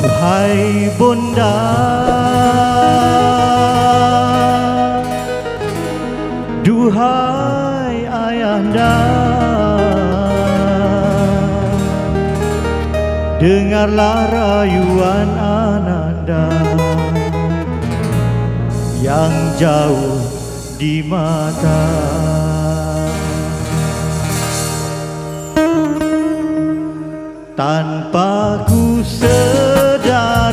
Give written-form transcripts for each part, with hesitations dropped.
Hai Bunda, duhai Ayahanda, dengarlah rayuan Ananda yang jauh di mata. Tanpa ku sedari,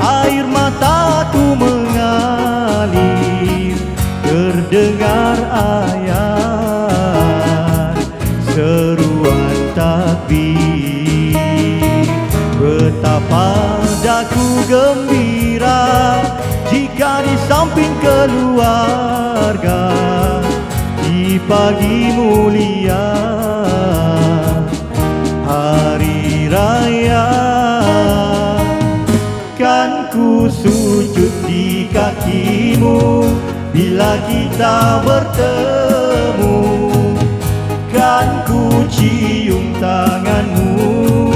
air mataku mengalir, terdengar ayat seruan takbir. Betapa daku gembira jika di samping keluarga di pagi mulia hari raya. Kan ku sujud di kakimu bila kita bertemu, kan ku cium tanganmu,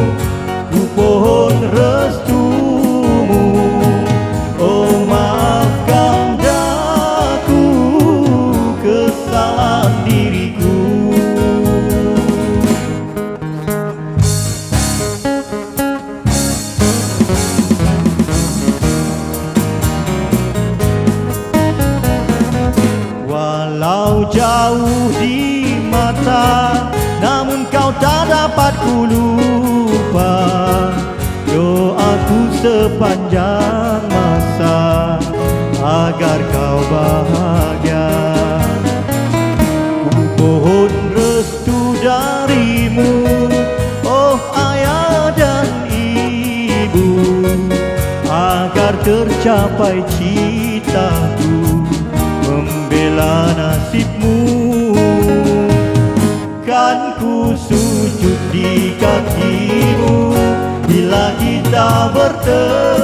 ku pohon restumu. Oh maafkan daku kesalahan diriku. Walau jauh di mata, namun kau tak dapat ku lupa. Doaku sepanjang masa agar kau bahagia. Ku pohon restu darimu, oh ayah dan ibu, agar tercapai citaku membela nasibmu. Kan ku sujud di kakimu bila kita bertemu,